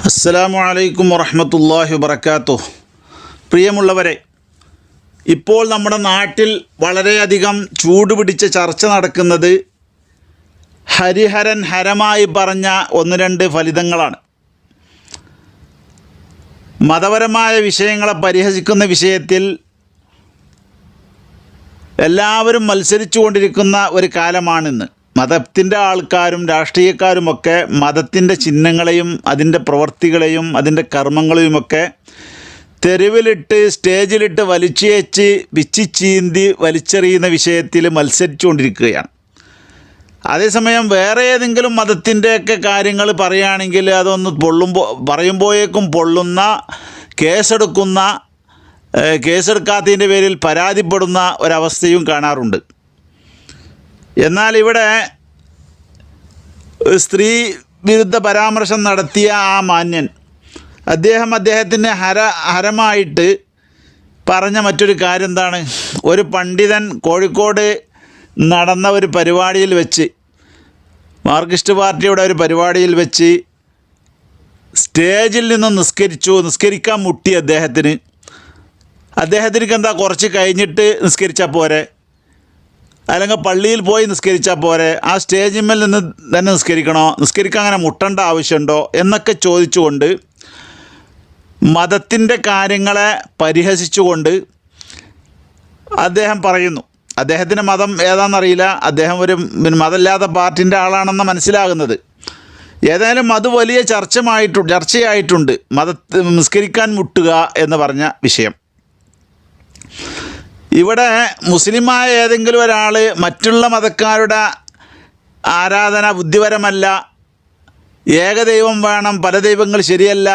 അസ്സലാമു അലൈക്കും വറഹ്മത്തുള്ളാഹി വബറകാതുഹു. പ്രിയമുള്ളവരെ, ഇപ്പോൾ നമ്മുടെ നാട്ടിൽ വളരെയധികം ചൂടുപിടിച്ച ചർച്ച നടക്കുന്നത് ഹരിഹരൻ ഹരമായി പറഞ്ഞ ഒന്ന് രണ്ട് ഫലിതങ്ങളാണ്. മതപരമായ വിഷയങ്ങളെ പരിഹസിക്കുന്ന വിഷയത്തിൽ എല്ലാവരും മത്സരിച്ചു കൊണ്ടിരിക്കുന്ന ഒരു കാലമാണിന്ന്. മതത്തിൻ്റെ ആൾക്കാരും രാഷ്ട്രീയക്കാരുമൊക്കെ മതത്തിൻ്റെ ചിഹ്നങ്ങളെയും അതിൻ്റെ പ്രവൃത്തികളെയും അതിൻ്റെ കർമ്മങ്ങളെയുമൊക്കെ തെരുവിലിട്ട് സ്റ്റേജിലിട്ട് വലിച്ചേച്ച് പിച്ചിച്ചീന്തി വലിച്ചെറിയുന്ന വിഷയത്തിൽ മത്സരിച്ചു കൊണ്ടിരിക്കുകയാണ്. അതേസമയം വേറെ ഏതെങ്കിലും മതത്തിൻ്റെയൊക്കെ കാര്യങ്ങൾ പറയുകയാണെങ്കിൽ അതൊന്ന് പറയുമ്പോഴേക്കും പൊള്ളുന്ന, കേസെടുക്കാത്തതിൻ്റെ പേരിൽ പരാതിപ്പെടുന്ന ഒരവസ്ഥയും കാണാറുണ്ട്. എന്നാൽ ഇവിടെ സ്ത്രീ വിരുദ്ധ പരാമർശം നടത്തിയ ആ മാന്യൻ അദ്ദേഹത്തിൻ്റെ ഹരമായിട്ട് പറഞ്ഞ മറ്റൊരു കാര്യം എന്താണ്? ഒരു പണ്ഡിതൻ കോഴിക്കോട് നടന്ന ഒരു പരിപാടിയിൽ വെച്ച്, മാർക്സിസ്റ്റ് പാർട്ടിയുടെ ഒരു പരിപാടിയിൽ വെച്ച് സ്റ്റേജിൽ നിന്ന് നിസ്കരിക്കാൻ മുട്ടി. അദ്ദേഹത്തിന് എന്താ കുറച്ച് കഴിഞ്ഞിട്ട് നിസ്കരിച്ചാൽ പോരെ, അല്ലെങ്കിൽ പള്ളിയിൽ പോയി നിസ്കരിച്ചാൽ പോരെ, ആ സ്റ്റേജിന്മേൽ നിന്ന് തന്നെ നിസ്കരിക്കാൻ അങ്ങനെ മുട്ടേണ്ട ആവശ്യമുണ്ടോ എന്നൊക്കെ ചോദിച്ചുകൊണ്ട് മതത്തിൻ്റെ കാര്യങ്ങളെ പരിഹസിച്ചുകൊണ്ട് അദ്ദേഹം പറയുന്നു. അദ്ദേഹത്തിൻ്റെ മതം ഏതാണെന്നറിയില്ല, അദ്ദേഹം ഒരു മതമില്ലാത്ത പാർട്ടിൻ്റെ ആളാണെന്ന് മനസ്സിലാകുന്നത്. ഏതായാലും അത് വലിയ ചർച്ചയായിട്ടുണ്ട് നിസ്കരിക്കാൻ മുട്ടുക എന്ന് പറഞ്ഞ വിഷയം. ഇവിടെ മുസ്ലിമായ ഏതെങ്കിലും ഒരാൾ മറ്റുള്ള മതക്കാരുടെ ആരാധന ബുദ്ധിപരമല്ല, ഏകദൈവം വേണം, പല ദൈവങ്ങൾ ശരിയല്ല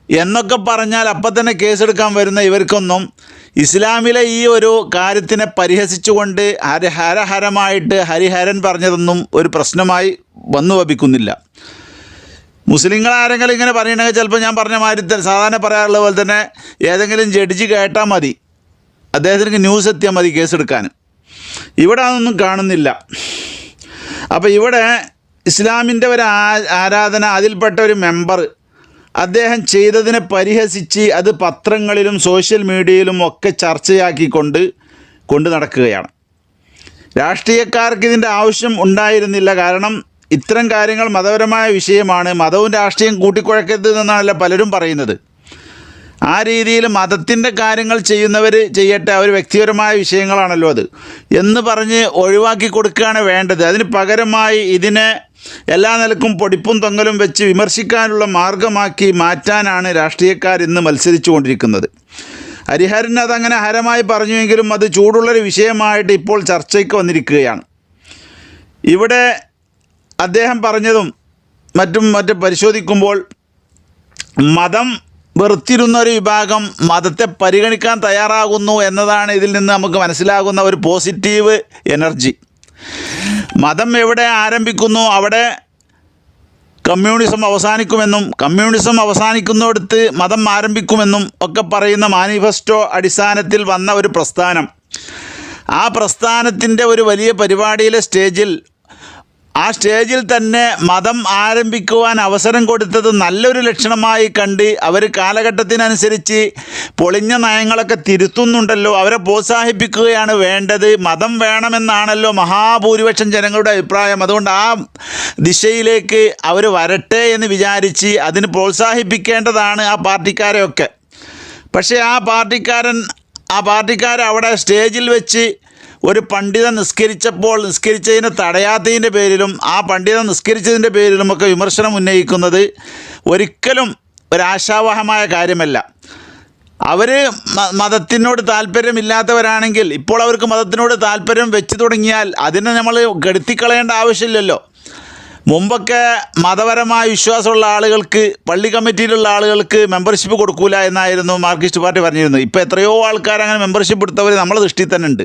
എന്നൊക്കെ പറഞ്ഞാൽ അപ്പം തന്നെ കേസെടുക്കാൻ വരുന്ന ഇവർക്കൊന്നും ഇസ്ലാമിലെ ഈ ഒരു കാര്യത്തിനെ പരിഹസിച്ചുകൊണ്ട് ഹരഹരമായിട്ട് ഹരിഹരൻ പറഞ്ഞതൊന്നും ഒരു പ്രശ്നമായി വന്നു വപിക്കുന്നില്ല. മുസ്ലിങ്ങൾ ആരെങ്കിലും ഇങ്ങനെ പറയണമെങ്കിൽ ചിലപ്പോൾ ഞാൻ പറഞ്ഞ മാതിരി സാധാരണ പറയാറുള്ള പോലെ തന്നെ ഏതെങ്കിലും ജഡ്ജി കേട്ടാൽ മതി, അദ്ദേഹത്തിന് ന്യൂസ് എത്തിയാൽ മതി കേസെടുക്കാൻ. ഇവിടെ അതൊന്നും കാണുന്നില്ല. അപ്പോൾ ഇവിടെ ഇസ്ലാമിൻ്റെ ഒരു ആരാധന, അതിൽപ്പെട്ട ഒരു മെമ്പർ അദ്ദേഹം ചെയ്തതിനെ പരിഹസിച്ച് അത് പത്രങ്ങളിലും സോഷ്യൽ മീഡിയയിലും ഒക്കെ ചർച്ചയാക്കിക്കൊണ്ട് നടക്കുകയാണ്. രാഷ്ട്രീയക്കാർക്ക് ഇതിൻ്റെ ആവശ്യം ഉണ്ടായിരുന്നില്ല. കാരണം ഇത്തരം കാര്യങ്ങൾ മതപരമായ വിഷയമാണ്, മതവും രാഷ്ട്രീയം കൂട്ടിക്കുഴക്കരുത് എന്നാണല്ലോ പലരും പറയുന്നത്. ആ രീതിയിൽ മതത്തിൻ്റെ കാര്യങ്ങൾ ചെയ്യുന്നവർ ചെയ്യട്ടെ, അവർ വ്യക്തിപരമായ വിഷയങ്ങളാണല്ലോ അത് എന്ന് പറഞ്ഞ് ഒഴിവാക്കി കൊടുക്കുകയാണ് വേണ്ടത്. അതിന് പകരമായി ഇതിനെ എല്ലാ നിലക്കും പൊടിപ്പും തൊങ്ങലും വെച്ച് വിമർശിക്കാനുള്ള മാർഗമാക്കി മാറ്റാനാണ് രാഷ്ട്രീയക്കാർ ഇന്ന് മത്സരിച്ചു കൊണ്ടിരിക്കുന്നത്. ഹരിഹരൻ അതങ്ങനെ ഹരമായി പറഞ്ഞുവെങ്കിലും അത് ചൂടുള്ളൊരു വിഷയമായിട്ട് ഇപ്പോൾ ചർച്ചയ്ക്ക് വന്നിരിക്കുകയാണ്. ഇവിടെ അദ്ദേഹം പറഞ്ഞതും മറ്റും പരിശോധിക്കുമ്പോൾ മതം വെറുത്തിരുന്ന ഒരു വിഭാഗം മതത്തെ പരിഗണിക്കാൻ തയ്യാറാകുന്നു എന്നതാണ് ഇതിൽ നിന്ന് നമുക്ക് മനസ്സിലാകുന്ന ഒരു പോസിറ്റീവ് എനർജി. മതം എവിടെ ആരംഭിക്കുന്നു അവിടെ കമ്മ്യൂണിസം അവസാനിക്കുമെന്നും കമ്മ്യൂണിസം അവസാനിക്കുന്നിടത്ത് മതം ആരംഭിക്കുമെന്നും ഒക്കെ പറയുന്ന മാനിഫെസ്റ്റോ അടിസ്ഥാനത്തിൽ വന്ന ഒരു പ്രസ്ഥാനം, ആ പ്രസ്ഥാനത്തിൻ്റെ ഒരു വലിയ പരിപാടിയിലെ ആ സ്റ്റേജിൽ തന്നെ മതം ആരംഭിക്കുവാൻ അവസരം കൊടുത്തത് നല്ലൊരു ലക്ഷണമായി കണ്ട് അവർ കാലഘട്ടത്തിനനുസരിച്ച് പൊളിഞ്ഞ നയങ്ങളൊക്കെ തിരുത്തുന്നുണ്ടല്ലോ, അവരെ പ്രോത്സാഹിപ്പിക്കുകയാണ് വേണ്ടത്. മതം വേണമെന്നാണല്ലോ മഹാഭൂരിപക്ഷം ജനങ്ങളുടെ അഭിപ്രായം. അതുകൊണ്ട് ആ ദിശയിലേക്ക് അവർ വരട്ടെ എന്ന് വിചാരിച്ച് അതിന് പ്രോത്സാഹിപ്പിക്കേണ്ടതാണ് ആ പാർട്ടിക്കാരെയൊക്കെ. പക്ഷേ ആ പാർട്ടിക്കാർ അവിടെ സ്റ്റേജിൽ വെച്ച് ഒരു പണ്ഡിതൻ നിസ്കരിച്ചതിനെ തടയാത്തതിൻ്റെ പേരിലും ആ പണ്ഡിതൻ നിസ്കരിച്ചതിൻ്റെ പേരിലുമൊക്കെ വിമർശനം ഉന്നയിക്കുന്നത് ഒരിക്കലും ഒരാശാവഹമായ കാര്യമല്ല. അവർ മതത്തിനോട് താല്പര്യമില്ലാത്തവരാണെങ്കിൽ ഇപ്പോൾ അവർക്ക് മതത്തിനോട് താല്പര്യം വെച്ച് തുടങ്ങിയാൽ അതിനെ നമ്മൾ കെടുത്തിക്കളയേണ്ട ആവശ്യമില്ലല്ലോ. മുമ്പൊക്കെ മതപരമായ വിശ്വാസമുള്ള ആളുകൾക്ക്, പള്ളി കമ്മിറ്റിയിലുള്ള ആളുകൾക്ക് മെമ്പർഷിപ്പ് കൊടുക്കൂല എന്നായിരുന്നു മാർക്സിസ്റ്റ് പാർട്ടി പറഞ്ഞിരുന്നത്. ഇപ്പോൾ എത്രയോ ആൾക്കാർ അങ്ങനെ മെമ്പർഷിപ്പ് എടുത്തവർ നമ്മളെ ദൃഷ്ടിയിൽ തന്നെ ഉണ്ട്.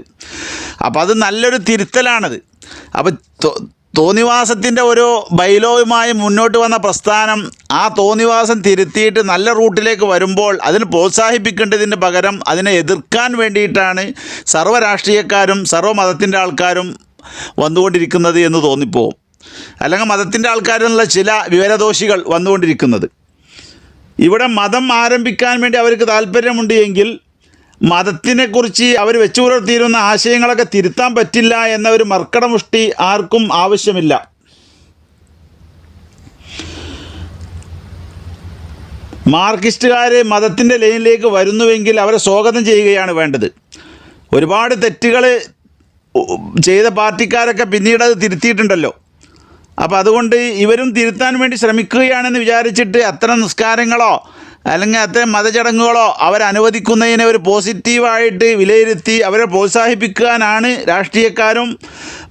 അപ്പോൾ അത് നല്ലൊരു തിരുത്തലാണത്. അപ്പോൾ തോന്നിവാസത്തിൻ്റെ ഒരു ബൈലോയുമായി മുന്നോട്ട് വന്ന പ്രസ്ഥാനം ആ തോന്നിവാസം തിരുത്തിയിട്ട് നല്ല റൂട്ടിലേക്ക് വരുമ്പോൾ അതിന് പ്രോത്സാഹിപ്പിക്കേണ്ടതിന് പകരം അതിനെ എതിർക്കാൻ വേണ്ടിയിട്ടാണ് സർവ്വ രാഷ്ട്രീയക്കാരും സർവ്വ മതത്തിൻ്റെ ആൾക്കാരും വന്നുകൊണ്ടിരിക്കുന്നത് എന്ന് തോന്നിപ്പോവും. അല്ലെങ്കിൽ മതത്തിൻ്റെ ആൾക്കാരെന്നുള്ള ചില വിവരദോഷികൾ വന്നുകൊണ്ടിരിക്കുന്നത്. ഇവിടെ മതം ആരംഭിക്കാൻ വേണ്ടി അവർക്ക് താല്പര്യമുണ്ട് എങ്കിൽ മതത്തിനെക്കുറിച്ച് അവർ വെച്ചു പുലർത്തിയിരുന്ന ആശയങ്ങളൊക്കെ തിരുത്താൻ പറ്റില്ല എന്ന ഒരു മർക്കടമുഷ്ടി ആർക്കും ആവശ്യമില്ല. മാർക്സിസ്റ്റുകാർ മതത്തിൻ്റെ ലൈനിലേക്ക് വരുന്നുവെങ്കിൽ അവരെ സ്വാഗതം ചെയ്യുകയാണ് വേണ്ടത്. ഒരുപാട് തെറ്റുകൾ ചെയ്ത പാർട്ടിക്കാരൊക്കെ പിന്നീട് അത് തിരുത്തിയിട്ടുണ്ടല്ലോ. അപ്പോൾ അതുകൊണ്ട് ഇവരും തിരുത്താൻ വേണ്ടി ശ്രമിക്കുകയാണെന്ന് വിചാരിച്ചിട്ട് അത്തരം നിസ്കാരങ്ങളോ അല്ലെങ്കിൽ അത്തരം മതചടങ്ങുകളോ അവരനുവദിക്കുന്നതിനെ ഒരു പോസിറ്റീവായിട്ട് വിലയിരുത്തി അവരെ പ്രോത്സാഹിപ്പിക്കാനാണ് രാഷ്ട്രീയക്കാരും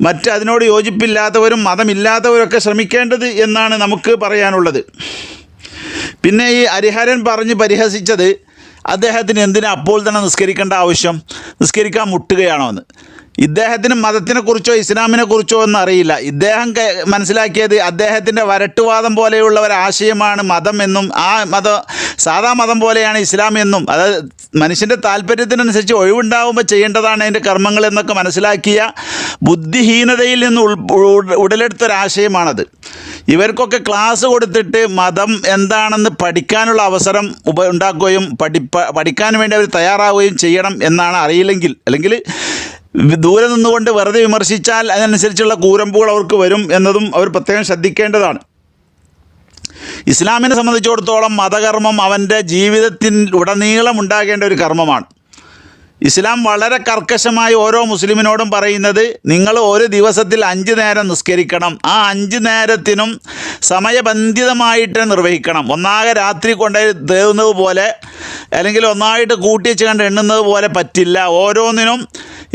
മറ്റ് അതിനോട് യോജിപ്പില്ലാത്തവരും മതമില്ലാത്തവരൊക്കെ ശ്രമിക്കേണ്ടത് എന്നാണ് നമുക്ക് പറയാനുള്ളത്. പിന്നെ ഈ ഹരിഹരൻ പറഞ്ഞ് പരിഹസിച്ചത് അദ്ദേഹത്തിന് എന്തിനാ അപ്പോൾ തന്നെ നിസ്കരിക്കേണ്ട ആവശ്യം, നിസ്കരിക്കാൻ മുട്ടുകയാണോ എന്ന്. ഇദ്ദേഹത്തിന് മതത്തിനെക്കുറിച്ചോ ഇസ്ലാമിനെക്കുറിച്ചോ ഒന്നും അറിയില്ല. ഇദ്ദേഹം മനസ്സിലാക്കിയത് അദ്ദേഹത്തിൻ്റെ വരട്ടുവാദം പോലെയുള്ള ഒരാശയമാണ് മതം എന്നും ആ സാധാ മതം പോലെയാണ് ഇസ്ലാം എന്നും, അതായത് മനുഷ്യൻ്റെ താല്പര്യത്തിനനുസരിച്ച് ഒഴിവുണ്ടാകുമ്പോൾ ചെയ്യേണ്ടതാണ് അതിൻ്റെ കർമ്മങ്ങൾ എന്നൊക്കെ മനസ്സിലാക്കിയ ബുദ്ധിഹീനതയിൽ നിന്ന് ഉടലെടുത്തൊരാശയമാണത്. ഇവർക്കൊക്കെ ക്ലാസ് കൊടുത്തിട്ട് മതം എന്താണെന്ന് പഠിക്കാനുള്ള അവസരം ഉണ്ടാക്കുകയും പഠിക്കാൻ വേണ്ടി അവർ തയ്യാറാവുകയും ചെയ്യണം എന്നാണ്. അറിയില്ലെങ്കിൽ അല്ലെങ്കിൽ ദൂരെ നിന്നുകൊണ്ട് വെറുതെ വിമർശിച്ചാൽ അതിനനുസരിച്ചുള്ള കൂരമ്പുകൾ അവർക്ക് വരും എന്നതും അവർ പ്രത്യേകം ശ്രദ്ധിക്കേണ്ടതാണ്. ഇസ്ലാമിനെ സംബന്ധിച്ചിടത്തോളം മതകർമ്മം അവൻ്റെ ജീവിതത്തിലുടനീളം ഉണ്ടാകേണ്ട ഒരു കർമ്മമാണ്. ഇസ്ലാം വളരെ കർക്കശമായി ഓരോ മുസ്ലിമിനോടും പറയുന്നത് നിങ്ങൾ ഒരു ദിവസത്തിൽ 5 നേരം നിസ്കരിക്കണം. ആ 5 നേരത്തിനും സമയബന്ധിതമായിട്ട് നിർവഹിക്കണം. ഒന്നാകെ രാത്രി കൊണ്ടുപോയി തേവുന്നത് പോലെ അല്ലെങ്കിൽ ഒന്നായിട്ട് കൂട്ടിവെച്ച് കണ്ട് എണ്ണുന്നത് പോലെ പറ്റില്ല. ഓരോന്നിനും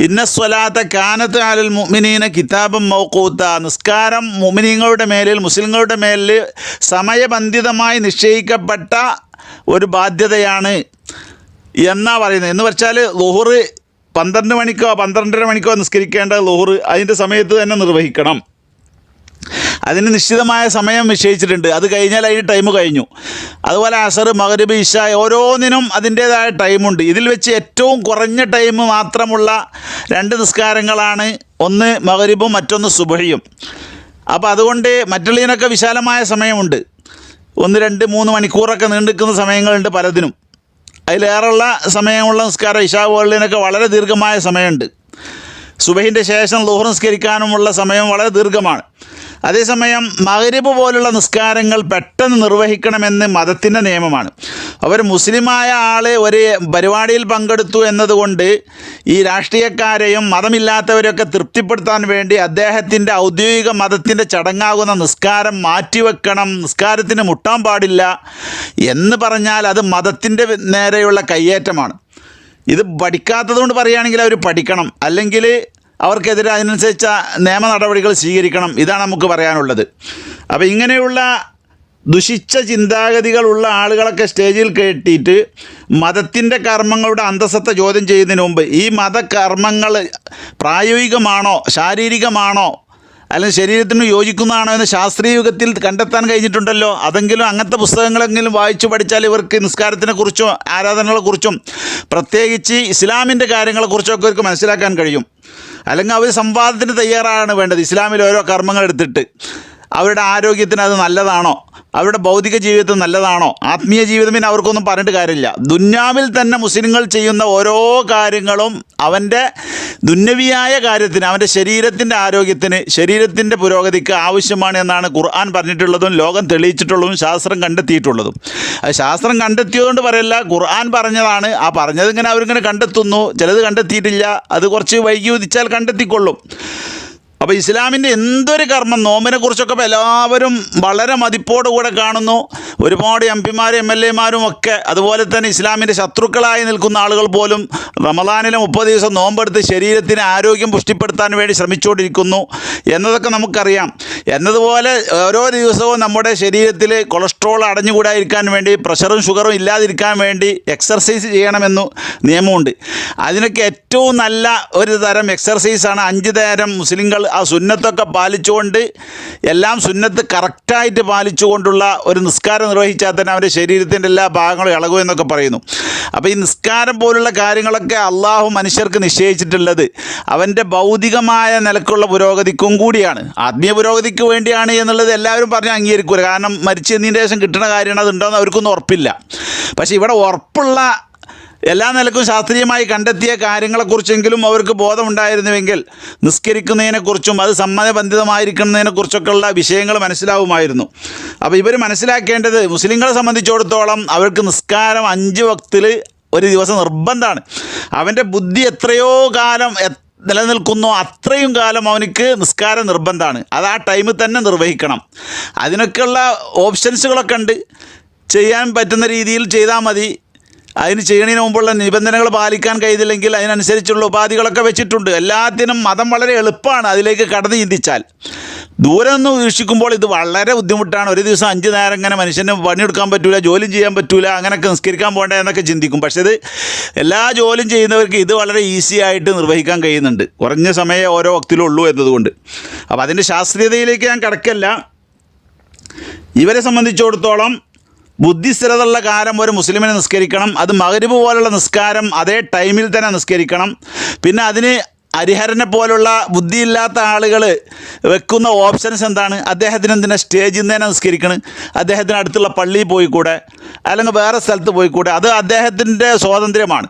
ഇന്ന സ്വലാത്ത കാനത്ത് അലൽ മുഅ്മിനീന കിതാബം മൗഖൂത്ത, നിസ്കാരം മുഅ്മിനീങ്ങളുടെ മേലിൽ മുസ്ലിങ്ങളുടെ മേലിൽ സമയബന്ധിതമായി നിശ്ചയിക്കപ്പെട്ട ഒരു ബാധ്യതയാണ് എന്നാ പറയുന്നത്. എന്ന് വെച്ചാൽ ളുഹർ 12 മണിക്കോ 12:30 മണിക്കോ നിസ്കരിക്കേണ്ട ളുഹർ അതിൻ്റെ സമയത്ത് തന്നെ നിർവഹിക്കണം. അതിന് നിശ്ചിതമായ സമയം നിശ്ചയിച്ചിട്ടുണ്ട്. അത് കഴിഞ്ഞാൽ അതിന് ടൈം കഴിഞ്ഞു. അതുപോലെ അസർ മഗ്രിബ് ഇശ ഓരോന്നിനും അതിൻ്റേതായ ടൈമുണ്ട്. ഇതിൽ വെച്ച് ഏറ്റവും കുറഞ്ഞ ടൈം മാത്രമുള്ള 2 നിസ്കാരങ്ങളാണ്, ഒന്ന് മഗ്രിബും മറ്റൊന്ന് സുബഹിയും. അപ്പോൾ അതുകൊണ്ട് മറ്റുള്ളതിനൊക്കെ വിശാലമായ സമയമുണ്ട്. 1, 2, 3 മണിക്കൂറൊക്കെ നീണ്ടുനിൽക്കുന്ന സമയങ്ങളുണ്ട് പലതിനും. അതിലേറെയുള്ള സമയമുള്ള നിസ്കാരം ഇശാ വേൾഡിനൊക്കെ വളരെ ദീർഘമായ സമയമുണ്ട്. സുബഹിൻ്റെ ശേഷം ളുഹർ നിസ്കരിക്കാനുമുള്ള സമയം വളരെ ദീർഘമാണ്. അതേസമയം മഗ്രിബ് പോലുള്ള നിസ്കാരങ്ങൾ പെട്ടെന്ന് നിർവഹിക്കണമെന്ന് മതത്തിൻ്റെ നിയമമാണ്. അവർ മുസ്ലിമായ ആൾ ഒരു പരിപാടിയിൽ പങ്കെടുത്തു എന്നതുകൊണ്ട് ഈ രാഷ്ട്രീയക്കാരെയും മതമില്ലാത്തവരെയൊക്കെ തൃപ്തിപ്പെടുത്താൻ വേണ്ടി അദ്ദേഹത്തിൻ്റെ ഔദ്യോഗിക മതത്തിൻ്റെ ചടങ്ങാകുന്ന നിസ്കാരം മാറ്റിവെക്കണം, നിസ്കാരത്തിന് മുട്ടാൻ പാടില്ല എന്ന് പറഞ്ഞാൽ അത് മതത്തിൻ്റെ നേരെയുള്ള കയ്യേറ്റമാണ്. ഇത് പഠിക്കാത്തതുകൊണ്ട് പറയുകയാണെങ്കിൽ അവർ പഠിക്കണം, അല്ലെങ്കിൽ അവർക്കെതിരെ അതിനനുസരിച്ച നിയമ നടപടികൾ സ്വീകരിക്കണം. ഇതാണ് നമുക്ക് പറയാനുള്ളത്. അപ്പോൾ ഇങ്ങനെയുള്ള ദുഷിച്ച ചിന്താഗതികളുള്ള ആളുകളൊക്കെ സ്റ്റേജിൽ കയറ്റിയിട്ട് മതത്തിൻ്റെ കർമ്മങ്ങളുടെ അന്തസ്സത്തെ ചോദ്യം ചെയ്യുന്നതിന് മുമ്പ് ഈ മതകർമ്മങ്ങൾ പ്രായോഗികമാണോ ശാരീരികമാണോ അല്ലെങ്കിൽ ശരീരത്തിന് യോജിക്കുന്നതാണോ എന്ന് ശാസ്ത്രീയ യുഗത്തിൽ കണ്ടെത്താൻ കഴിഞ്ഞിട്ടുണ്ടല്ലോ. അതെങ്കിലും അങ്ങനത്തെ പുസ്തകങ്ങളെങ്കിലും വായിച്ചു പഠിച്ചാൽ ഇവർക്ക് നിസ്കാരത്തിനെക്കുറിച്ചും ആരാധനകളെക്കുറിച്ചും പ്രത്യേകിച്ച് ഇസ്ലാമിൻ്റെ കാര്യങ്ങളെക്കുറിച്ചൊക്കെ ഇവർക്ക് മനസ്സിലാക്കാൻ കഴിയും. അല്ലെങ്കിൽ അവർ സംവാദത്തിന് തയ്യാറാണ് വേണ്ടത്. ഇസ്ലാമിൽ ഓരോ കർമ്മങ്ങൾ എടുത്തിട്ട് അവരുടെ ആരോഗ്യത്തിന് അത് നല്ലതാണോ, അവരുടെ ഭൗതിക ജീവിതത്തിൽ നല്ലതാണോ, ആത്മീയ ജീവിതം പിന്നെ അവർക്കൊന്നും പറഞ്ഞിട്ട് കാര്യമില്ല. ദുന്യാവിൽ തന്നെ മുസ്ലിങ്ങൾ ചെയ്യുന്ന ഓരോ കാര്യങ്ങളും അവൻ്റെ ദുന്യവിയായ കാര്യത്തിന്, അവൻ്റെ ശരീരത്തിൻ്റെ ആരോഗ്യത്തിന്, ശരീരത്തിൻ്റെ പുരോഗതിക്ക് ആവശ്യമാണ് എന്നാണ് ഖുർആൻ പറഞ്ഞിട്ടുള്ളതും ലോകം തെളിയിച്ചിട്ടുള്ളതും ശാസ്ത്രം കണ്ടെത്തിയിട്ടുള്ളതും. അത് ശാസ്ത്രം കണ്ടെത്തിയതുകൊണ്ട് പറയല്ല, ഖുർആൻ പറഞ്ഞതാണ്. ആ പറഞ്ഞതിങ്ങനെ അവരിങ്ങനെ കണ്ടെത്തുന്നു, ചിലത് കണ്ടെത്തിയിട്ടില്ല. അത് കുറച്ച് വൈകി ഉദിച്ചാൽ കണ്ടെത്തിക്കൊള്ളും. അപ്പോൾ ഇസ്ലാമിൻ്റെ എന്തൊരു കർമ്മം, നോമ്പിനെക്കുറിച്ചൊക്കെ ഇപ്പോൾ എല്ലാവരും വളരെ മതിപ്പോടുകൂടെ കാണുന്നു. ഒരുപാട് MP-മാരും MLA-മാരും ഒക്കെ അതുപോലെ തന്നെ ഇസ്ലാമിൻ്റെ ശത്രുക്കളായി നിൽക്കുന്ന ആളുകൾ പോലും റമദാനിലെ 30 ദിവസം നോമ്പെടുത്ത് ശരീരത്തിന് ആരോഗ്യം പുഷ്ടിപ്പെടുത്താൻ വേണ്ടി ശ്രമിച്ചുകൊണ്ടിരിക്കുന്നു എന്നതൊക്കെ നമുക്കറിയാം. എന്നതുപോലെ ഓരോ ദിവസവും നമ്മുടെ ശരീരത്തിൽ കൊളസ്ട്രോൾ അടഞ്ഞുകൂടാതിരിക്കാൻ വേണ്ടി, പ്രഷറും ഷുഗറും ഇല്ലാതിരിക്കാൻ വേണ്ടി എക്സർസൈസ് ചെയ്യണമെന്ന് നിയമമുണ്ട്. അതിനൊക്കെ ഏറ്റവും നല്ല ഒരു തരം എക്സർസൈസാണ് 5 നേരം മുസ്ലിങ്ങൾ ആ സുന്നത്തൊക്കെ പാലിച്ചുകൊണ്ട്, എല്ലാം സുന്നത്ത് കറക്റ്റായിട്ട് പാലിച്ചുകൊണ്ടുള്ള ഒരു നിസ്കാരം നിർവഹിച്ചാൽ തന്നെ അവൻ്റെ ശരീരത്തിൻ്റെ എല്ലാ ഭാഗങ്ങളും ഇളകുമെന്നൊക്കെ പറയുന്നു. അപ്പോൾ ഈ നിസ്കാരം പോലുള്ള കാര്യങ്ങളൊക്കെ എന്നൊക്കെ അള്ളാഹു മനുഷ്യർക്ക് നിശ്ചയിച്ചിട്ടുള്ളത് അവൻ്റെ ഭൗതികമായ നിലക്കുള്ള പുരോഗതിക്കും കൂടിയാണ്. ആത്മീയ പുരോഗതിക്ക് വേണ്ടിയാണ് എന്നുള്ളത് എല്ലാവരും പറഞ്ഞ് അംഗീകരിക്കൂല. കാരണം മരിച്ചതിന് ശേഷം കിട്ടുന്ന കാര്യമാണ്, അതുണ്ടോയെന്ന് അവർക്കൊന്നും ഉറപ്പില്ല. പക്ഷേ ഇവിടെ ഉറപ്പുള്ള എല്ലാ നിലക്കും ശാസ്ത്രീയമായി കണ്ടെത്തിയ കാര്യങ്ങളെക്കുറിച്ചെങ്കിലും അവർക്ക് ബോധമുണ്ടായിരുന്നുവെങ്കിൽ നിസ്കരിക്കുന്നതിനെക്കുറിച്ചും അത് സമ്മതബന്ധിതമായിരിക്കുന്നതിനെക്കുറിച്ചൊക്കെയുള്ള വിഷയങ്ങൾ മനസ്സിലാവുമായിരുന്നു. അപ്പോൾ ഇവർ മനസ്സിലാക്കേണ്ടത് മുസ്ലിങ്ങളെ സംബന്ധിച്ചിടത്തോളം അവർക്ക് നിസ്കാരം 5 വക്തിൽ ഒരു ദിവസം നിർബന്ധമാണ്. അവൻ്റെ ബുദ്ധി എത്രയോ കാലം നിലനിൽക്കുന്നോ അത്രയും കാലം അവനക്ക് നിസ്കാരം നിർബന്ധമാണ്. അത് ആ ടൈമിൽ തന്നെ നിർവഹിക്കണം. അതിനൊക്കെയുള്ള ഓപ്ഷൻസുകളൊക്കെ ഉണ്ട്. ചെയ്യാൻ പറ്റുന്ന രീതിയിൽ ചെയ്താൽ മതി. അതിന് ചെയ്യുന്നതിന് മുമ്പുള്ള നിബന്ധനകൾ പാലിക്കാൻ കഴിയില്ലെങ്കിൽ അതിനനുസരിച്ചുള്ള ഉപാധികളൊക്കെ വെച്ചിട്ടുണ്ട്. എല്ലാത്തിനും മതം വളരെ എളുപ്പമാണ് അതിലേക്ക് കടന്ന് ചിന്തിച്ചാൽ. ദൂരെ നിന്ന് വീക്ഷിക്കുമ്പോൾ ഇത് വളരെ ബുദ്ധിമുട്ടാണ്. ഒരു ദിവസം 5 നേരം ഇങ്ങനെ മനുഷ്യന് പണിയെടുക്കാൻ പറ്റില്ല, ജോലി ചെയ്യാൻ പറ്റില്ല, അങ്ങനെയൊക്കെ നിസ്കരിക്കാൻ പോകണ്ടേ എന്നൊക്കെ ചിന്തിക്കും. പക്ഷേ ഇത് എല്ലാ ജോലിയും ചെയ്യുന്നവർക്ക് ഇത് വളരെ ഈസി ആയിട്ട് നിർവഹിക്കാൻ കഴിയുന്നുണ്ട്. കുറഞ്ഞ സമയം ഓരോ വക്തിലുള്ളൂ എന്നതുകൊണ്ട്. അപ്പോൾ അതിൻ്റെ ശാസ്ത്രീയതയിലേക്ക് ഞാൻ കടക്കല്ല. ഇവരെ സംബന്ധിച്ചിടത്തോളം ബുദ്ധിസ്ഥിരതയുള്ള കാലം ഒരു മുസ്ലിമിനെ നിസ്കരിക്കണം. അത് മഗ്‌രിബ് പോലുള്ള നിസ്കാരം അതേ ടൈമിൽ തന്നെ നിസ്കരിക്കണം. പിന്നെ അതിന് ഹരിഹരനെ പോലുള്ള ബുദ്ധിയില്ലാത്ത ആളുകൾ വെക്കുന്ന ഓപ്ഷൻസ് എന്താണ്? അദ്ദേഹത്തിന് എന്തിനാ സ്റ്റേജിൽ നിന്ന് തന്നെ നിസ്കരിക്കണം? അദ്ദേഹത്തിന് അടുത്തുള്ള പള്ളിയിൽ പോയിക്കൂടെ, അല്ലെങ്കിൽ വേറെ സ്ഥലത്ത് പോയിക്കൂടെ? അത് അദ്ദേഹത്തിൻ്റെ സ്വാതന്ത്ര്യമാണ്.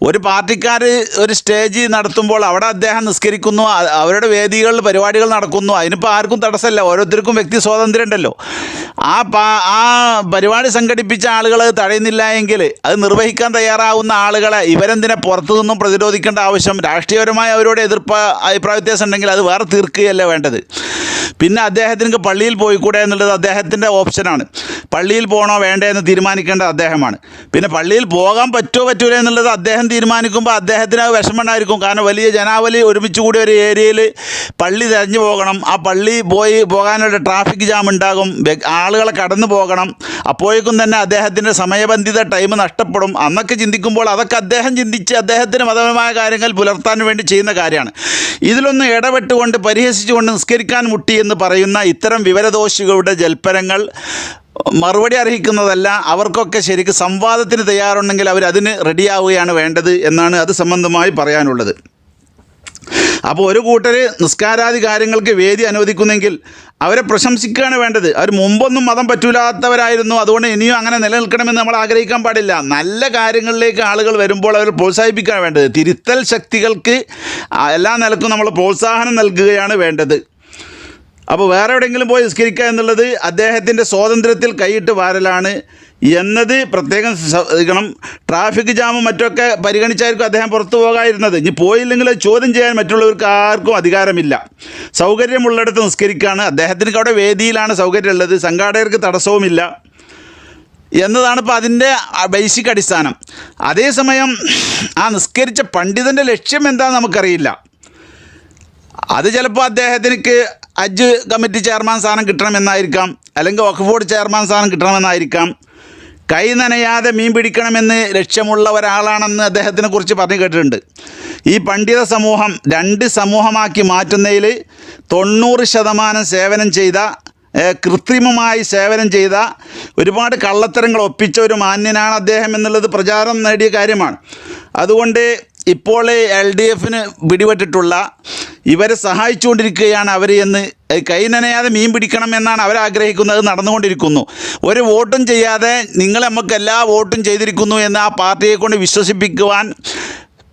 ഒരു പാർട്ടിക്കാർ ഒരു സ്റ്റേജ് നടത്തുമ്പോൾ അവിടെ അദ്ദേഹം നിസ്കരിക്കുന്നു, അവരുടെ വേദികളിൽ പരിപാടികൾ നടക്കുന്നു, അതിനിപ്പോൾ ആർക്കും തടസ്സമില്ല. ഓരോരുത്തർക്കും വ്യക്തി സ്വാതന്ത്ര്യം ഉണ്ടല്ലോ. ആ പരിപാടി സംഘടിപ്പിച്ച ആളുകൾ തടയുന്നില്ല എങ്കിൽ അത് നിർവഹിക്കാൻ തയ്യാറാവുന്ന ആളുകളെ ഇവരെന്തിനെ പുറത്തു നിന്നും പ്രതിരോധിക്കേണ്ട ആവശ്യം? രാഷ്ട്രീയപരമായ അവരോട് അഭിപ്രായ വ്യത്യാസം ഉണ്ടെങ്കിൽ അത് വേറെ തീർക്കുകയല്ലേ വേണ്ടത്. പിന്നെ അദ്ദേഹത്തിന് പള്ളിയിൽ പോയിക്കൂടെ എന്നുള്ളത് അദ്ദേഹത്തിൻ്റെ ഓപ്ഷനാണ്. പള്ളിയിൽ പോകണോ വേണ്ടേ എന്ന് തീരുമാനിക്കേണ്ടത് അദ്ദേഹമാണ്. പിന്നെ പള്ളിയിൽ പോകാൻ പറ്റൂല എന്നുള്ളത് അദ്ദേഹം തീരുമാനിക്കുമ്പോൾ അദ്ദേഹത്തിന് അത് വിഷമമുണ്ടായിരിക്കും. കാരണം വലിയ ജനാവലി ഒരുമിച്ച് കൂടി ഒരു ഏരിയയിൽ പള്ളി തിരഞ്ഞു പോകണം. ആ പള്ളി പോകാനുള്ള ട്രാഫിക് ജാം ഉണ്ടാകും, ആളുകളെ കടന്നു പോകണം. അപ്പോഴേക്കും തന്നെ അദ്ദേഹത്തിൻ്റെ സമയബന്ധിത ടൈം നഷ്ടപ്പെടും. അന്നൊക്കെ ചിന്തിക്കുമ്പോൾ അതൊക്കെ അദ്ദേഹം ചിന്തിച്ച് അദ്ദേഹത്തിന് മതപരമായ കാര്യങ്ങൾ പുലർത്താൻ വേണ്ടി ചെയ്യുന്ന കാര്യമാണ്. ഇതിലൊന്ന് ഇടപെട്ടുകൊണ്ട് പരിഹസിച്ചുകൊണ്ട് നിസ്കരിക്കാൻ മുട്ടി എന്ന് പറയുന്ന ഇത്തരം വിവരദോഷികളുടെ ജൽപ്പനങ്ങൾ മറുപടി അർഹിക്കുന്നതല്ല. അവർക്കൊക്കെ ശരിക്കും സംവാദത്തിന് തയ്യാറുണ്ടെങ്കിൽ അവരതിന് റെഡിയാവുകയാണ് വേണ്ടത് എന്നാണ് അത് സംബന്ധമായി പറയാനുള്ളത്. അപ്പോൾ ഒരു കൂട്ടർ നിസ്കാരാദി കാര്യങ്ങൾക്ക് വേദി അനുവദിക്കുന്നെങ്കിൽ അവരെ പ്രശംസിക്കുകയാണ് വേണ്ടത്. അവർ മുമ്പൊന്നും മതം പറ്റൂലാത്തവരായിരുന്നു, അതുകൊണ്ട് ഇനിയും അങ്ങനെ നിലനിൽക്കണമെന്ന് നമ്മൾ ആഗ്രഹിക്കാൻ പാടില്ല. നല്ല കാര്യങ്ങളിലേക്ക് ആളുകൾ വരുമ്പോൾ അവർ പ്രോത്സാഹിപ്പിക്കുകയാണ് വേണ്ടത്. തിരുത്തൽ ശക്തികൾക്ക് എല്ലാ നിലക്കും നമ്മൾ പ്രോത്സാഹനം നൽകുകയാണ് വേണ്ടത്. അപ്പോൾ വേറെ എവിടെയെങ്കിലും പോയി നിസ്കരിക്കുക എന്നുള്ളത് അദ്ദേഹത്തിൻ്റെ സ്വാതന്ത്ര്യത്തിൽ കൈയിട്ട് വാരലാണ് എന്നത് പ്രത്യേകം ശ്രദ്ധിക്കണം. ട്രാഫിക് ജാമും മറ്റൊക്കെ പരിഗണിച്ചായിരിക്കും അദ്ദേഹം പുറത്തു പോകാതിരുന്നത്. ഇനി പോയില്ലെങ്കിൽ ചോദ്യം ചെയ്യാൻ മറ്റുള്ളവർക്ക് ആർക്കും അധികാരമില്ല. സൗകര്യമുള്ളിടത്ത് നിസ്കരിക്കുകയാണ്. അദ്ദേഹത്തിന് അവിടെ വേദിയിലാണ് സൗകര്യമുള്ളത്, സംഘാടകർക്ക് തടസ്സവുമില്ല എന്നതാണ് ഇപ്പോൾ അതിൻ്റെ ബേസിക് അടിസ്ഥാനം. അതേസമയം ആ നിസ്കരിച്ച പണ്ഡിതൻ്റെ ലക്ഷ്യം എന്താണെന്ന് നമുക്കറിയില്ല. അത് ചിലപ്പോൾ അദ്ദേഹത്തിനക്ക് ഹജ്ജ് കമ്മിറ്റി ചെയർമാൻ സ്ഥാനം കിട്ടണമെന്നായിരിക്കാം, അല്ലെങ്കിൽ വഖഫ് ബോർഡ് ചെയർമാൻ സ്ഥാനം കിട്ടണമെന്നായിരിക്കാം. കൈ നനയാതെ മീൻ പിടിക്കണമെന്ന് ലക്ഷ്യമുള്ള ഒരാളാണെന്ന് അദ്ദേഹത്തിനെ കുറിച്ച് പറഞ്ഞു കേട്ടിട്ടുണ്ട്. ഈ പണ്ഡിത സമൂഹം 2 സമൂഹമാക്കി മാറ്റുന്നതിൽ 90% സേവനം ചെയ്ത, കൃത്രിമമായി സേവനം ചെയ്ത, ഒരുപാട് കള്ളത്തരങ്ങൾ ഒപ്പിച്ച ഒരു മാന്യനാണ് അദ്ദേഹം എന്നുള്ളത് പ്രചാരം നേടിയ കാര്യമാണ്. അതുകൊണ്ട് ഇപ്പോൾ LDFന് പിടിപെട്ടിട്ടുള്ള ഇവരെ സഹായിച്ചുകൊണ്ടിരിക്കുകയാണ് അവർ എന്ന്. കൈ നനയാതെ മീൻ പിടിക്കണം എന്നാണ് അവരാഗ്രഹിക്കുന്നത്. നടന്നുകൊണ്ടിരിക്കുന്നു. ഒരു വോട്ടും ചെയ്യാതെ നിങ്ങൾ നമുക്ക് എല്ലാ വോട്ടും ചെയ്തിരിക്കുന്നു എന്ന് ആ പാർട്ടിയെ കൊണ്ട് വിശ്വസിപ്പിക്കുവാൻ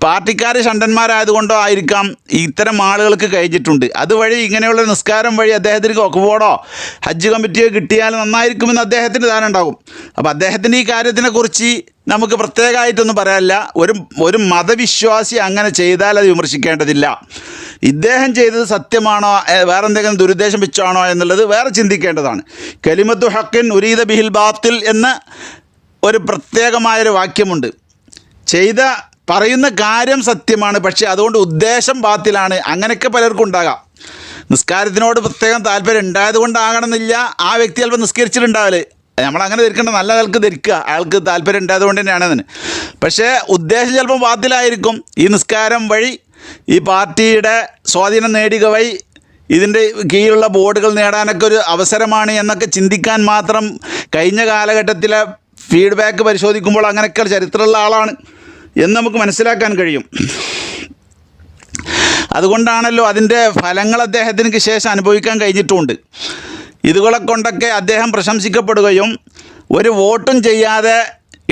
പാർട്ടിക്കാർ ഷണ്ടന്മാരായതുകൊണ്ടോ ആയിരിക്കാം ഇത്തരം ആളുകൾക്ക് കഴിഞ്ഞിട്ടുണ്ട്. അതുവഴി ഇങ്ങനെയുള്ള നിസ്കാരം വഴി അദ്ദേഹത്തിന് വഖഫ് ബോർഡോ ഹജ്ജ് കമ്മിറ്റിയോ കിട്ടിയാൽ നന്നായിരിക്കുമെന്ന് അദ്ദേഹത്തിന് ധാരണ ഉണ്ടാകും. അപ്പോൾ അദ്ദേഹത്തിൻ്റെ ഈ കാര്യത്തിനെക്കുറിച്ച് നമുക്ക് പ്രത്യേകമായിട്ടൊന്നും പറയാനില്ല. ഒരു മതവിശ്വാസി അങ്ങനെ ചെയ്താൽ അത് വിമർശിക്കേണ്ടതില്ല. ഇദ്ദേഹം ചെയ്തത് സത്യമാണോ, വേറെ എന്തെങ്കിലും ദുരുദ്ദേശം വെച്ചാണോ എന്നുള്ളത് വേറെ ചിന്തിക്കേണ്ടതാണ്. കലിമത്തു ഹക്കിൻ ഉരീദ ബിഹിൽ ബാത്തിൽ എന്ന ഒരു പ്രത്യേകമായൊരു വാക്യമുണ്ട്. പറയുന്ന കാര്യം സത്യമാണ്, പക്ഷേ അതുകൊണ്ട് ഉദ്ദേശം ബാത്തിലാണ്. അങ്ങനെയൊക്കെ പലർക്കും ഉണ്ടാകാം. നിസ്കാരത്തിനോട് പ്രത്യേകം താല്പര്യം ഉണ്ടായതുകൊണ്ടാകണമെന്നില്ല ആ വ്യക്തി ചിലപ്പോൾ നിസ്കരിച്ചിട്ടുണ്ടാവില്ല. നമ്മളങ്ങനെ ധരിക്കേണ്ട, നല്ല നിലക്ക് ധരിക്കുക. അയാൾക്ക് താല്പര്യം ഉണ്ടായതുകൊണ്ട് തന്നെയാണ് അതിന്. പക്ഷേ ഉദ്ദേശം ചിലപ്പോൾ ബാത്തിലായിരിക്കും. ഈ നിസ്കാരം വഴി ഈ പാർട്ടിയുടെ സ്വാധീനം നേടുക വഴി ഇതിൻ്റെ കീഴിലുള്ള ബോർഡുകൾ നേടാനൊക്കെ ഒരു അവസരമാണ് എന്നൊക്കെ ചിന്തിക്കാൻ മാത്രം കഴിഞ്ഞ കാലഘട്ടത്തിലെ ഫീഡ്ബാക്ക് പരിശോധിക്കുമ്പോൾ അങ്ങനെയൊക്കെ ചരിത്രമുള്ള ആളാണ്. എന്ന് നമുക്ക് മനസ്സിലാക്കാൻ കഴിയും. അതുകൊണ്ടാണല്ലോ അതിൻ്റെ ഫലങ്ങൾ അദ്ദേഹത്തിന് ശേഷം അനുഭവിക്കാൻ കഴിഞ്ഞിട്ടുമുണ്ട്. ഇതുകളെ കൊണ്ടൊക്കെ അദ്ദേഹം പ്രശംസിക്കപ്പെടുകയും ഒരു വോട്ടും ചെയ്യാതെ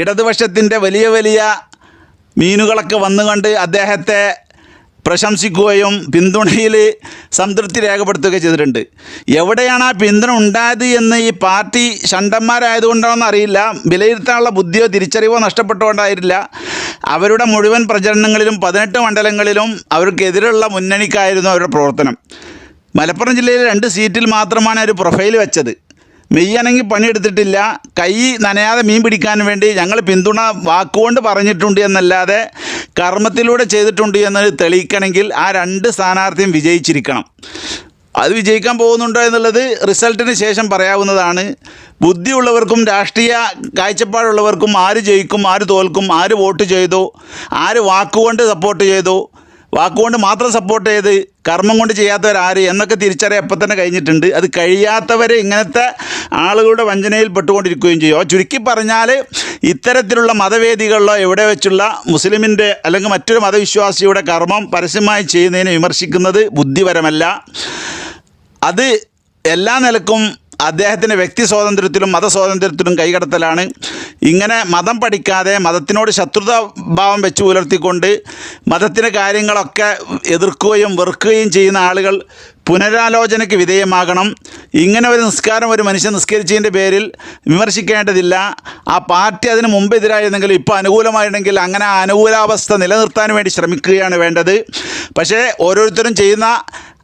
ഇടതുപക്ഷത്തിൻ്റെ വലിയ വലിയ മീനുകളൊക്കെ വന്നുകൊണ്ട് അദ്ദേഹത്തെ പ്രശംസിക്കുകയും പിന്തുണയിൽ സംതൃപ്തി രേഖപ്പെടുത്തുകയും ചെയ്തിട്ടുണ്ട്. എവിടെയാണ് ആ പിന്തുണ ഉണ്ടായത് എന്ന് ഈ പാർട്ടി ഷണ്ടന്മാരായതുകൊണ്ടാണെന്ന് അറിയില്ല, വിലയിരുത്താനുള്ള ബുദ്ധിയോ തിരിച്ചറിവോ നഷ്ടപ്പെട്ടുകൊണ്ടായിരുന്നില്ല. അവരുടെ മുഴുവൻ പ്രചരണങ്ങളിലും 18 മണ്ഡലങ്ങളിലും അവർക്കെതിരുള്ള മുന്നണിക്കായിരുന്നു അവരുടെ പ്രവർത്തനം. മലപ്പുറം ജില്ലയിലെ 2 സീറ്റിൽ മാത്രമാണ് ഒരു പ്രൊഫൈൽ വെച്ചത്. മെയ്യനങ്ങി പണിയെടുത്തിട്ടില്ല. കൈ നനയാതെ മീൻ പിടിക്കാൻ വേണ്ടി ഞങ്ങൾ പിന്തുണ വാക്കുകൊണ്ട് പറഞ്ഞിട്ടുണ്ട് എന്നല്ലാതെ കർമ്മത്തിലൂടെ ചെയ്തിട്ടുണ്ട് എന്ന് തെളിയിക്കണമെങ്കിൽ ആ 2 സ്ഥാനാർത്ഥിയും വിജയിച്ചിരിക്കണം. അത് വിജയിക്കാൻ പോകുന്നുണ്ടോ എന്നുള്ളത് റിസൾട്ടിന് ശേഷം പറയാവുന്നതാണ്. ബുദ്ധിയുള്ളവർക്കും രാഷ്ട്രീയ കാഴ്ചപ്പാടുള്ളവർക്കും ആര് ജയിക്കും, ആര് തോൽക്കും, ആര് വോട്ട് ചെയ്തു, ആര് വാക്കുകൊണ്ട് സപ്പോർട്ട് ചെയ്തു, വാക്കുകൊണ്ട് മാത്രം സപ്പോർട്ട് ചെയ്ത് കർമ്മം കൊണ്ട് ചെയ്യാത്തവരാര് എന്നൊക്കെ തിരിച്ചറിയാൻ എപ്പം തന്നെ കഴിഞ്ഞിട്ടുണ്ട്. അത് കഴിയാത്തവർ ഇങ്ങനത്തെ ആളുകളുടെ വഞ്ചനയിൽ പെട്ടുകൊണ്ടിരിക്കുകയും ചെയ്യും. ചുരുക്കി പറഞ്ഞാൽ ഇത്തരത്തിലുള്ള മതവേദികളിലോ എവിടെ വെച്ചുള്ള മുസ്ലിമിൻ്റെ അല്ലെങ്കിൽ മറ്റൊരു മതവിശ്വാസിയുടെ കർമ്മം പരസ്യമായി ചെയ്യുന്നതിനെ വിമർശിക്കുന്നത് ബുദ്ധിപരമല്ല. അത് എല്ലാ നിലക്കും അദ്ദേഹത്തിൻ്റെ വ്യക്തി സ്വാതന്ത്ര്യത്തിലും മതസ്വാതന്ത്ര്യത്തിലും കൈകടത്തലാണ്. ഇങ്ങനെ മതം പഠിക്കാതെ മതത്തിനോട് ശത്രുതാഭാവം വെച്ച് പുലർത്തിക്കൊണ്ട് മതത്തിൻ്റെ കാര്യങ്ങളൊക്കെ എതിർക്കുകയും വെറുക്കുകയും ചെയ്യുന്ന ആളുകൾ പുനരാലോചനയ്ക്ക് വിധേയമാകണം. ഇങ്ങനെ ഒരു നിസ്കാരം ഒരു മനുഷ്യൻ നിസ്കരിച്ചതിൻ്റെ പേരിൽ വിമർശിക്കേണ്ടതില്ല. ആ പാർട്ടി അതിന് മുമ്പ് എതിരായിരുന്നെങ്കിൽ ഇപ്പോൾ അനുകൂലമായിരുന്നെങ്കിൽ അങ്ങനെ ആ അനുകൂലാവസ്ഥ നിലനിർത്താൻ വേണ്ടി ശ്രമിക്കുകയാണ് വേണ്ടത്. പക്ഷേ ഓരോരുത്തരും ചെയ്യുന്ന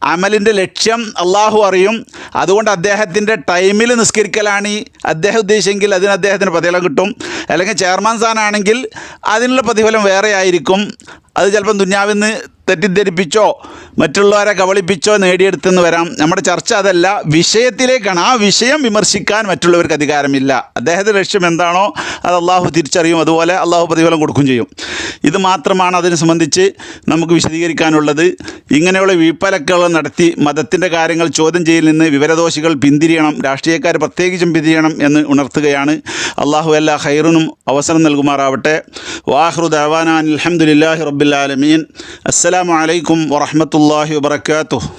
അമലിൻ്റെ ലക്ഷ്യം അള്ളാഹു അറിയും. അതുകൊണ്ട് അദ്ദേഹത്തിൻ്റെ ടൈമിൽ നിസ്കരിക്കലാണ് അദ്ദേഹം ഉദ്ദേശിച്ചെങ്കിൽ അതിന് അദ്ദേഹത്തിന് പ്രതിഫലം കിട്ടും. അല്ലെങ്കിൽ ചെയർമാൻ സ്ഥാനമാണെങ്കിൽ അതിനുള്ള പ്രതിഫലം വേറെ ആയിരിക്കും. അത് ചിലപ്പം ദുന്യാവിൽ നിന്ന് തെറ്റിദ്ധരിപ്പിച്ചോ മറ്റുള്ളവരെ കബളിപ്പിച്ചോ നേടിയെടുത്തെന്ന് വരാം. നമ്മുടെ ചർച്ച അതല്ല, വിഷയത്തിലേക്കാണ്. ആ വിഷയം വിമർശിക്കാൻ മറ്റുള്ളവർക്ക് അധികാരമില്ല. അദ്ദേഹത്തിൻ്റെ ലക്ഷ്യം എന്താണോ അത് അള്ളാഹു തിരിച്ചറിയും, അതുപോലെ അള്ളാഹു പ്രതിഫലം കൊടുക്കുകയും ചെയ്യും. ഇത് മാത്രമാണ് അതിനെ സംബന്ധിച്ച് നമുക്ക് വിശദീകരിക്കാനുള്ളത്. ഇങ്ങനെയുള്ള വീഴ്പ്പലക്കുകൾ നടത്തി മതത്തിൻ്റെ കാര്യങ്ങൾ ചോദ്യം ചെയ്യൽ നിന്ന് വിവരദോഷികൾ പിന്തിരിയണം, രാഷ്ട്രീയക്കാർ പ്രത്യേകിച്ചും പിന്തിരിയണം എന്ന് ഉണർത്തുകയാണ്. അള്ളാഹു എല്ലാ ഖൈറിനും അവസരം നൽകുമാറാവട്ടെ. വാഖിറു ദഅവാനാ അൽഹംദുലില്ലാഹി റബ്ബിൽ ആലമീൻ. അസ്സലാമു അലൈക്കും വറഹ്മത്തുള്ളാഹി വബറകാതുഹു.